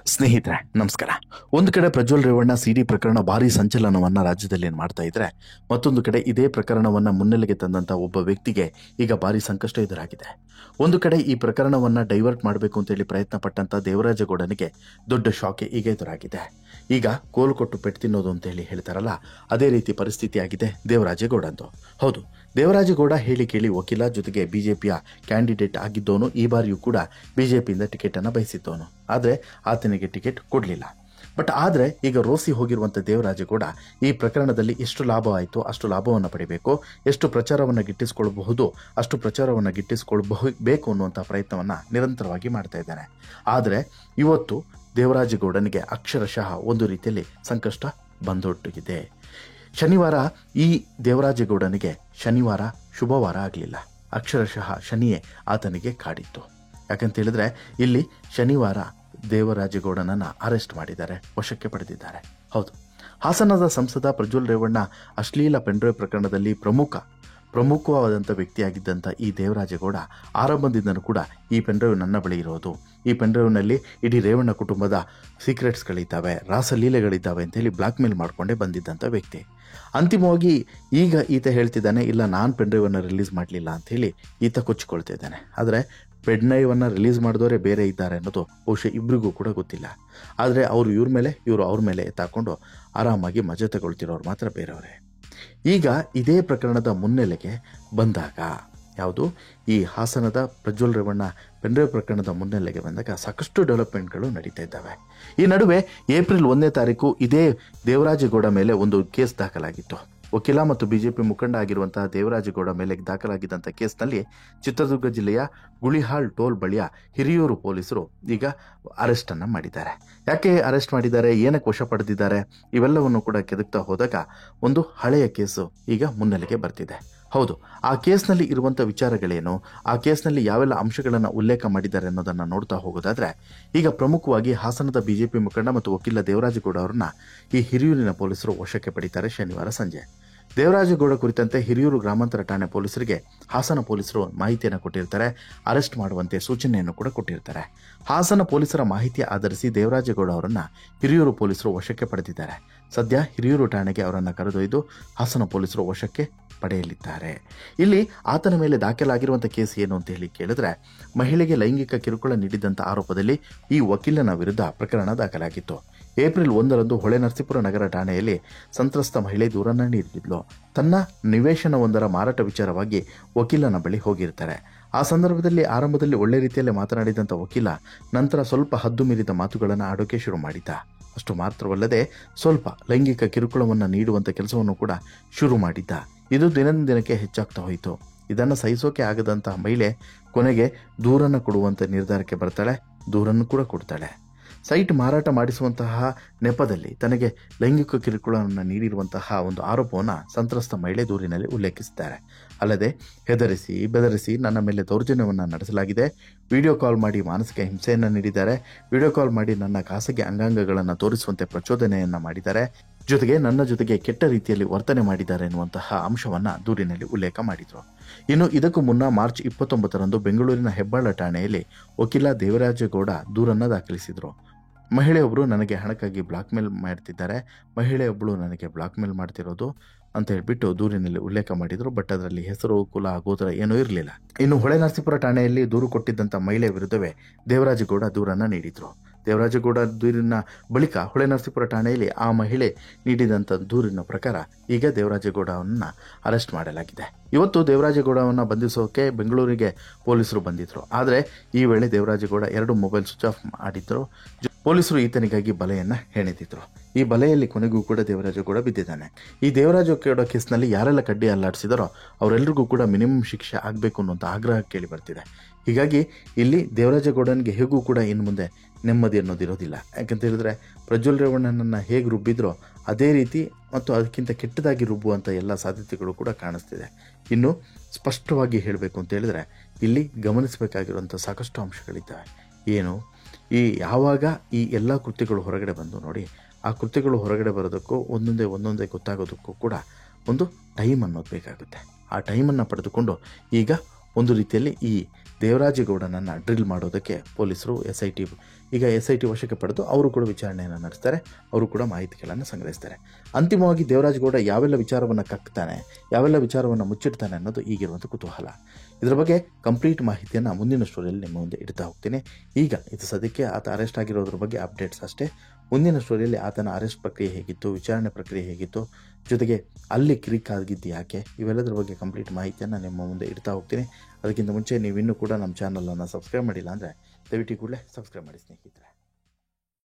ಸ್ನೇಹಿತರೆ ನಮಸ್ಕಾರ. ಒಂದು ಕಡೆ ಪ್ರಜ್ವಲ್ ರೇವಣ್ಣ ಸಿಡಿ ಪ್ರಕರಣ ಭಾರಿ ಸಂಚಲನವನ್ನ ರಾಜ್ಯದಲ್ಲಿ ಮಾಡ್ತಾ ಇದ್ರೆ, ಮತ್ತೊಂದು ಕಡೆ ಇದೇ ಪ್ರಕರಣವನ್ನ ಮುನ್ನೆಲೆಗೆ ತಂದಂತ ಒಬ್ಬ ವ್ಯಕ್ತಿಗೆ ಈಗ ಭಾರಿ ಸಂಕಷ್ಟ ಎದುರಾಗಿದೆ. ಒಂದು ಕಡೆ ಈ ಪ್ರಕರಣವನ್ನ ಡೈವರ್ಟ್ ಮಾಡಬೇಕು ಅಂತೇಳಿ ಪ್ರಯತ್ನ ಪಟ್ಟಂತ ದೇವರಾಜಗೌಡನಿಗೆ ದೊಡ್ಡ ಶಾಕೆ ಈಗ ಎದುರಾಗಿದೆ. ಈಗ ಕೋಲು ಕೊಟ್ಟು ಪೆಟ್ಟು ತಿನ್ನೋದು ಅಂತೇಳಿ ಹೇಳ್ತಾರಲ್ಲ, ಅದೇ ರೀತಿ ಪರಿಸ್ಥಿತಿ ಆಗಿದೆ ದೇವರಾಜೇಗೌಡಂದು. ಹೌದು, ದೇವರಾಜೇಗೌಡ ಹೇಳಿ ಕೇಳಿ ವಕೀಲ, ಜೊತೆಗೆ ಬಿಜೆಪಿಯ ಕ್ಯಾಂಡಿಡೇಟ್ ಆಗಿದ್ದವನು. ಈ ಬಾರಿಯೂ ಕೂಡ ಬಿಜೆಪಿಯಿಂದ ಟಿಕೆಟ್ ಅನ್ನು ಬಯಸಿದ್ದವನು. ಆದರೆ ಆತನಿಗೆ ಟಿಕೆಟ್ ಕೊಡಲಿಲ್ಲ. ಬಟ್ ಆದರೆ ಈಗ ರೋಸಿ ಹೋಗಿರುವಂಥ ದೇವರಾಜೇಗೌಡ ಈ ಪ್ರಕರಣದಲ್ಲಿ ಎಷ್ಟು ಲಾಭ ಆಯಿತು ಅಷ್ಟು ಲಾಭವನ್ನು ಪಡಿಬೇಕು, ಎಷ್ಟು ಪ್ರಚಾರವನ್ನು ಗಿಟ್ಟಿಸಿಕೊಳ್ಳಬಹುದು ಅಷ್ಟು ಪ್ರಚಾರವನ್ನು ಗಿಟ್ಟಿಸಿಕೊಳ್ಳಬೇಕು ಅನ್ನುವಂಥ ಪ್ರಯತ್ನವನ್ನು ನಿರಂತರವಾಗಿ ಮಾಡ್ತಾ ಇದ್ದಾನೆ. ಆದರೆ ಇವತ್ತು ದೇವರಾಜೇಗೌಡನಿಗೆ ಅಕ್ಷರಶಃ ಒಂದು ರೀತಿಯಲ್ಲಿ ಸಂಕಷ್ಟ ಬಂದೊಟ್ಟಿಗಿದೆ. ಶನಿವಾರ ಈ ದೇವರಾಜೇಗೌಡನಿಗೆ ಶನಿವಾರ ಶುಭವಾರ ಆಗಲಿಲ್ಲ. ಅಕ್ಷರಶಃ ಶನಿಯೇ ಆತನಿಗೆ ಕಾಡಿತ್ತು. ಯಾಕಂತೇಳಿದ್ರೆ ಇಲ್ಲಿ ಶನಿವಾರ ದೇವರಾಜೇಗೌಡನನ್ನು ಅರೆಸ್ಟ್ ಮಾಡಿದ್ದಾರೆ, ವಶಕ್ಕೆ ಪಡೆದಿದ್ದಾರೆ. ಹೌದು, ಹಾಸನದ ಸಂಸದ ಪ್ರಜ್ವಲ್ ರೇವಣ್ಣ ಅಶ್ಲೀಲ ಪೆನ್ಡ್ರೈವ್ ಪ್ರಕರಣದಲ್ಲಿ ಪ್ರಮುಖವಾದಂಥ ವ್ಯಕ್ತಿಯಾಗಿದ್ದಂಥ ಈ ದೇವರಾಜೇಗೌಡ ಆರಂಭದಿಂದನೂ ಕೂಡ ಈ ಪೆನ್ಡ್ರೈವ್ ನನ್ನ ಬಳಿ ಇರೋದು, ಈ ಪೆನ್ಡ್ರೈವ್ನಲ್ಲಿ ಇಡೀ ರೇವಣ್ಣ ಕುಟುಂಬದ ಸೀಕ್ರೆಟ್ಸ್ಗಳಿದ್ದಾವೆ, ರಾಸಲೀಲೆಗಳಿದ್ದಾವೆ ಅಂತೇಳಿ ಬ್ಲಾಕ್ ಮೇಲ್ ಮಾಡಿಕೊಂಡೇ ಬಂದಿದ್ದಂಥ ವ್ಯಕ್ತಿ. ಅಂತಿಮವಾಗಿ ಈಗ ಈತ ಹೇಳ್ತಿದ್ದಾನೆ, ಇಲ್ಲ ನಾನು ಪೆನ್ಡ್ರೈವನ್ನು ರಿಲೀಸ್ ಮಾಡಲಿಲ್ಲ ಅಂಥೇಳಿ ಈತ ಕೊಚ್ಚಿಕೊಳ್ತಾ ಇದ್ದಾನೆ. ಆದರೆ ಪೆನ್ಡ್ರೈವನ್ನು ರಿಲೀಸ್ ಮಾಡಿದವರೇ ಬೇರೆ ಇದ್ದಾರೆ ಅನ್ನೋದು ಬಹುಶಃ ಇಬ್ಬರಿಗೂ ಕೂಡ ಗೊತ್ತಿಲ್ಲ. ಆದರೆ ಅವರು ಇವ್ರ ಮೇಲೆ, ಇವರು ಅವ್ರ ಮೇಲೆ ಎತ್ತಾಕೊಂಡು ಆರಾಮಾಗಿ ಮಜಾ ತಗೊಳ್ತಿರೋರು ಮಾತ್ರ ಬೇರೆಯವರೇ. ಈಗ ಇದೇ ಪ್ರಕರಣದ ಮುನ್ನೆಲೆಗೆ ಬಂದಾಗ, ಯಾವುದು ಈ ಹಾಸನದ ಪ್ರಜ್ವಲ್ ರೇವಣ್ಣ ಪೆನ್ಡ್ರೈವ್ ಪ್ರಕರಣದ ಮುನ್ನೆಲೆಗೆ ಬಂದಾಗ ಸಾಕಷ್ಟು ಡೆವಲಪ್ಮೆಂಟ್ಗಳು ನಡೀತಾ ಇದ್ದಾವೆ. ಈ ನಡುವೆ ಏಪ್ರಿಲ್ 1ನೇ ತಾರೀಕು ಇದೇ ದೇವರಾಜೇಗೌಡ ಮೇಲೆ ಒಂದು ಕೇಸ್ ದಾಖಲಾಗಿತ್ತು. ವಕೀಲ ಮತ್ತು ಬಿಜೆಪಿ ಮುಖಂಡ ಆಗಿರುವಂತಹ ದೇವರಾಜೇಗೌಡ ಮೇಲೆ ದಾಖಲಾಗಿದ್ದಂಥ ಕೇಸ್ನಲ್ಲಿ ಚಿತ್ರದುರ್ಗ ಜಿಲ್ಲೆಯ ಗುಳಿಹಾಳ್ ಟೋಲ್ ಬಳಿಯ ಹಿರಿಯೂರು ಪೊಲೀಸರು ಈಗ ಅರೆಸ್ಟ್ ಅನ್ನು ಮಾಡಿದ್ದಾರೆ. ಯಾಕೆ ಅರೆಸ್ಟ್ ಮಾಡಿದ್ದಾರೆ, ಏನಕ್ಕೆ ವಶ ಪಡೆದಿದ್ದಾರೆ, ಇವೆಲ್ಲವನ್ನು ಕೂಡ ಕೆದಕ್ತಾ ಹೋದಾಗ ಒಂದು ಹಳೆಯ ಕೇಸು ಈಗ ಮುನ್ನೆಲೆಗೆ ಬರ್ತಿದೆ. ಹೌದು, ಆ ಕೇಸ್ನಲ್ಲಿ ಇರುವಂಥ ವಿಚಾರಗಳೇನು, ಆ ಕೇಸ್ನಲ್ಲಿ ಯಾವೆಲ್ಲ ಅಂಶಗಳನ್ನು ಉಲ್ಲೇಖ ಮಾಡಿದ್ದಾರೆ ಅನ್ನೋದನ್ನು ನೋಡ್ತಾ ಹೋಗೋದಾದ್ರೆ, ಈಗ ಪ್ರಮುಖವಾಗಿ ಹಾಸನದ ಬಿಜೆಪಿ ಮುಖಂಡ ಮತ್ತು ವಕೀಲ ದೇವರಾಜೇಗೌಡ ಅವರನ್ನ ಈ ಹಿರಿಯೂರಿನ ಪೊಲೀಸರು ವಶಕ್ಕೆ ಪಡೀತಾರೆ ಶನಿವಾರ ಸಂಜೆ. ದೇವರಾಜೇಗೌಡ ಕುರಿತಂತೆ ಹಿರಿಯೂರು ಗ್ರಾಮಾಂತರ ಠಾಣೆ ಪೊಲೀಸರಿಗೆ ಹಾಸನ ಪೊಲೀಸರು ಮಾಹಿತಿಯನ್ನು ಕೊಟ್ಟಿರ್ತಾರೆ, ಅರೆಸ್ಟ್ ಮಾಡುವಂತೆ ಸೂಚನೆಯನ್ನು ಕೂಡ ಕೊಟ್ಟಿರ್ತಾರೆ. ಹಾಸನ ಪೊಲೀಸರ ಮಾಹಿತಿ ಆಧರಿಸಿ ದೇವರಾಜೇಗೌಡ ಅವರನ್ನು ಹಿರಿಯೂರು ಪೊಲೀಸರು ವಶಕ್ಕೆ ಪಡೆದಿದ್ದಾರೆ. ಸದ್ಯ ಹಿರಿಯೂರು ಠಾಣೆಗೆ ಅವರನ್ನು ಕರೆದೊಯ್ದು ಹಾಸನ ಪೊಲೀಸರು ವಶಕ್ಕೆ ಪಡೆಯಲಿದ್ದಾರೆ. ಇಲ್ಲಿ ಆತನ ಮೇಲೆ ದಾಖಲಾಗಿರುವಂಥ ಕೇಸ್ ಏನು ಅಂತ ಹೇಳಿ ಕೇಳಿದ್ರೆ, ಮಹಿಳೆಗೆ ಲೈಂಗಿಕ ಕಿರುಕುಳ ನೀಡಿದಂಥ ಆರೋಪದಲ್ಲಿ ಈ ವಕೀಲನ ವಿರುದ್ಧ ಪ್ರಕರಣ ದಾಖಲಾಗಿತ್ತು. ಏಪ್ರಿಲ್ 1ರಂದು ಹೊಳೆನರಸೀಪುರ ನಗರ ಠಾಣೆಯಲ್ಲಿ ಸಂತ್ರಸ್ತ ಮಹಿಳೆ ದೂರನ್ನು ನೀಡಿದ್ಲು. ತನ್ನ ನಿವೇಶನವೊಂದರ ಮಾರಾಟ ವಿಚಾರವಾಗಿ ವಕೀಲನ ಬಳಿ ಹೋಗಿರ್ತಾರೆ. ಆ ಸಂದರ್ಭದಲ್ಲಿ ಆರಂಭದಲ್ಲಿ ಒಳ್ಳೆ ರೀತಿಯಲ್ಲಿ ಮಾತನಾಡಿದಂಥ ವಕೀಲ ನಂತರ ಸ್ವಲ್ಪ ಹದ್ದು ಮೀರಿದ ಮಾತುಗಳನ್ನು ಆಡೋಕೆ ಶುರು ಮಾಡಿದ್ದ. ಅಷ್ಟು ಮಾತ್ರವಲ್ಲದೆ ಸ್ವಲ್ಪ ಲೈಂಗಿಕ ಕಿರುಕುಳವನ್ನು ನೀಡುವಂಥ ಕೆಲಸವನ್ನು ಕೂಡ ಶುರು ಮಾಡಿದ್ದ. ಇದು ದಿನಕ್ಕೆ ಹೆಚ್ಚಾಗ್ತಾ ಹೋಯಿತು. ಇದನ್ನು ಸಹಿಸೋಕೆ ಆಗದಂತಹ ಮಹಿಳೆ ಕೊನೆಗೆ ದೂರನ್ನು ಕೊಡುವಂಥ ನಿರ್ಧಾರಕ್ಕೆ ಬರ್ತಾಳೆ, ದೂರನ್ನು ಕೂಡ ಕೊಡ್ತಾಳೆ. ಸೈಟ್ ಮಾರಾಟ ಮಾಡಿಸುವಂತಹ ನೆಪದಲ್ಲಿ ತನಗೆ ಲೈಂಗಿಕ ಕಿರುಕುಳವನ್ನು ನೀಡಿರುವಂತಹ ಒಂದು ಆರೋಪವನ್ನು ಸಂತ್ರಸ್ತ ಮಹಿಳೆ ದೂರಿನಲ್ಲಿ ಉಲ್ಲೇಖಿಸಿದ್ದಾರೆ. ಅಲ್ಲದೆ ಹೆದರಿಸಿ ಬೆದರಿಸಿ ನನ್ನ ಮೇಲೆ ದೌರ್ಜನ್ಯವನ್ನು ನಡೆಸಲಾಗಿದೆ, ವಿಡಿಯೋ ಕಾಲ್ ಮಾಡಿ ಮಾನಸಿಕ ಹಿಂಸೆಯನ್ನು ನೀಡಿದ್ದಾರೆ, ವಿಡಿಯೋ ಕಾಲ್ ಮಾಡಿ ನನ್ನ ಖಾಸಗಿ ಅಂಗಾಂಗಗಳನ್ನು ತೋರಿಸುವಂತೆ ಪ್ರಚೋದನೆಯನ್ನು ಮಾಡಿದ್ದಾರೆ, ಜೊತೆಗೆ ನನ್ನ ಜೊತೆಗೆ ಕೆಟ್ಟ ರೀತಿಯಲ್ಲಿ ವರ್ತನೆ ಮಾಡಿದ್ದಾರೆ ಎನ್ನುವಂತಹ ಅಂಶವನ್ನು ದೂರಿನಲ್ಲಿ ಉಲ್ಲೇಖ ಮಾಡಿದರು. ಇನ್ನು ಇದಕ್ಕೂ ಮುನ್ನ ಮಾರ್ಚ್ 29ರಂದು ಬೆಂಗಳೂರಿನ ಹೆಬ್ಬಾಳ ಠಾಣೆಯಲ್ಲಿ ವಕೀಲ ದೇವರಾಜೇಗೌಡ ದೂರನ್ನು ದಾಖಲಿಸಿದರು. ಮಹಿಳೆಯೊಬ್ಬರು ನನಗೆ ಹಣಕ್ಕಾಗಿ ಬ್ಲಾಕ್ ಮೇಲ್ ಮಾಡ್ತಿದ್ದಾರೆ, ಮಹಿಳೆಯೊಬ್ಬಳು ನನಗೆ ಬ್ಲಾಕ್ ಮೇಲ್ ಮಾಡ್ತಿರೋದು ಅಂತ ಹೇಳ್ಬಿಟ್ಟು ದೂರಿನಲ್ಲಿ ಉಲ್ಲೇಖ ಮಾಡಿದರು. ಬಟ್ ಅದರಲ್ಲಿ ಹೆಸರು, ಕುಲ, ಗೋತ್ರ ಏನೂ ಇರಲಿಲ್ಲ. ಇನ್ನು ಹೊಳೆನರಸೀಪುರ ಠಾಣೆಯಲ್ಲಿ ದೂರು ಕೊಟ್ಟಿದ್ದಂಥ ಮಹಿಳೆ ವಿರುದ್ಧವೇ ದೇವರಾಜೇಗೌಡ ದೂರನ್ನು ನೀಡಿದರು. ದೇವರಾಜೇಗೌಡ ದೂರಿನ ಬಳಿಕ ಹೊಳೆನರಸೀಪುರ ಠಾಣೆಯಲ್ಲಿ ಆ ಮಹಿಳೆ ನೀಡಿದಂಥ ದೂರಿನ ಪ್ರಕಾರ ಈಗ ದೇವರಾಜೇಗೌಡವನ್ನು ಅರೆಸ್ಟ್ ಮಾಡಲಾಗಿದೆ. ಇವತ್ತು ದೇವರಾಜೇಗೌಡವನ್ನು ಬಂಧಿಸೋಕೆ ಬೆಂಗಳೂರಿಗೆ ಪೊಲೀಸರು ಬಂದಿದ್ದರು. ಆದರೆ ಈ ವೇಳೆ ದೇವರಾಜೇಗೌಡ 2 ಮೊಬೈಲ್ ಸ್ವಿಚ್ ಆಫ್ ಮಾಡಿದ್ದರು. ಪೊಲೀಸರು ಈತನಿಗಾಗಿ ಬಲೆಯನ್ನು ಹೆಣೆದಿದ್ರು. ಈ ಬಲೆಯಲ್ಲಿ ಕೊನೆಗೂ ಕೂಡ ದೇವರಾಜೇಗೌಡ ಬಿದ್ದಿದ್ದಾನೆ. ಈ ದೇವರಾಜೇಗೌಡ ಕೇಸ್ನಲ್ಲಿ ಯಾರೆಲ್ಲ ಕಡ್ಡಿ ಅಲ್ಲಾಡಿಸಿದಾರೋ ಅವರೆಲ್ಲರಿಗೂ ಕೂಡ ಮಿನಿಮಮ್ ಶಿಕ್ಷೆ ಆಗಬೇಕು ಅನ್ನುವಂಥ ಆಗ್ರಹ ಕೇಳಿ ಬರ್ತಿದೆ. ಹೀಗಾಗಿ ಇಲ್ಲಿ ದೇವರಾಜೇಗೌಡನಿಗೆ ಹೇಗೂ ಕೂಡ ಇನ್ನು ಮುಂದೆ ನೆಮ್ಮದಿ ಅನ್ನೋದಿರೋದಿಲ್ಲ. ಯಾಕಂತ ಹೇಳಿದ್ರೆ ಪ್ರಜ್ವಲ್ ರೇವಣ್ಣನನ್ನು ಹೇಗೆ ರುಬ್ಬಿದ್ರೋ ಅದೇ ರೀತಿ ಮತ್ತು ಅದಕ್ಕಿಂತ ಕೆಟ್ಟದಾಗಿ ರುಬ್ಬುವಂಥ ಎಲ್ಲ ಸಾಧ್ಯತೆಗಳು ಕೂಡ ಕಾಣಿಸ್ತಿದೆ. ಇನ್ನು ಸ್ಪಷ್ಟವಾಗಿ ಹೇಳಬೇಕು ಅಂತ ಹೇಳಿದ್ರೆ ಇಲ್ಲಿ ಗಮನಿಸಬೇಕಾಗಿರುವಂಥ ಸಾಕಷ್ಟು ಅಂಶಗಳಿದ್ದಾವೆ. ಏನು, ಯಾವಾಗ ಈ ಎಲ್ಲ ಕೃತ್ಯಗಳು ಹೊರಗಡೆ ಬಂದು ನೋಡಿ, ಆ ಕೃತ್ಯಗಳು ಹೊರಗಡೆ ಬರೋದಕ್ಕೂ ಒಂದೊಂದೇ ಗೊತ್ತಾಗೋದಕ್ಕೂ ಕೂಡ ಒಂದು ಟೈಮ್ ಅನ್ನೋದು ಬೇಕಾಗುತ್ತೆ. ಆ ಟೈಮನ್ನು ಪಡೆದುಕೊಂಡು ಈಗ ಒಂದು ರೀತಿಯಲ್ಲಿ ಈ ದೇವರಾಜೇಗೌಡನನ್ನು ಡ್ರಿಲ್ ಮಾಡೋದಕ್ಕೆ ಪೊಲೀಸರು SIT ಈಗ SIT ವಶಕ್ಕೆ ಪಡೆದು ಅವರು ಕೂಡ ವಿಚಾರಣೆಯನ್ನು ನಡೆಸ್ತಾರೆ, ಅವರು ಕೂಡ ಮಾಹಿತಿಗಳನ್ನು ಸಂಗ್ರಹಿಸ್ತಾರೆ. ಅಂತಿಮವಾಗಿ ದೇವರಾಜ್ ಗೌಡ ಯಾವೆಲ್ಲ ವಿಚಾರವನ್ನು ಕಕ್ತಾನೆ, ಯಾವೆಲ್ಲ ವಿಚಾರವನ್ನು ಮುಚ್ಚಿಡ್ತಾನೆ ಅನ್ನೋದು ಈಗಿರುವಂಥ ಕುತೂಹಲ. ಇದರ ಬಗ್ಗೆ ಕಂಪ್ಲೀಟ್ ಮಾಹಿತಿಯನ್ನು ಮುಂದಿನ ಸ್ಟೋರಿಯಲ್ಲಿ ನಿಮ್ಮ ಮುಂದೆ ಇಡ್ತಾ ಹೋಗ್ತೀನಿ. ಈಗ ಇದು ಸದ್ಯಕ್ಕೆ ಆತ ಅರೆಸ್ಟ್ ಆಗಿರೋದ್ರ ಬಗ್ಗೆ ಅಪ್ಡೇಟ್ಸ್ ಅಷ್ಟೇ. ಮುಂದಿನ ಸ್ಟೋರಿಯಲ್ಲಿ ಆತನ ಅರೆಸ್ಟ್ ಪ್ರಕ್ರಿಯೆ ಹೇಗಿತ್ತು, ವಿಚಾರಣೆ ಪ್ರಕ್ರಿಯೆ ಹೇಗಿತ್ತು, ಜೊತೆಗೆ ಅಲ್ಲಿ ಕ್ಲಿಕ್ ಆಗಿದ್ದು ಯಾಕೆ, ಇವೆಲ್ಲದರ ಬಗ್ಗೆ ಕಂಪ್ಲೀಟ್ ಮಾಹಿತಿಯನ್ನು ನಿಮ್ಮ ಮುಂದೆ ಇಡ್ತಾ ಹೋಗ್ತೀನಿ. ಅದಕ್ಕಿಂತ ಮುಂಚೆ ನೀವು ಇನ್ನೂ ಕೂಡ ನಮ್ಮ ಚಾನಲನ್ನು ಸಬ್ಸ್ಕ್ರೈಬ್ ಮಾಡಿಲ್ಲ ಅಂದರೆ ದಯವಿಟ್ಟು ಕೂಡಲೇ ಸಬ್ಸ್ಕ್ರೈಬ್ ಮಾಡಿ ಸ್ನೇಹಿತರೆ.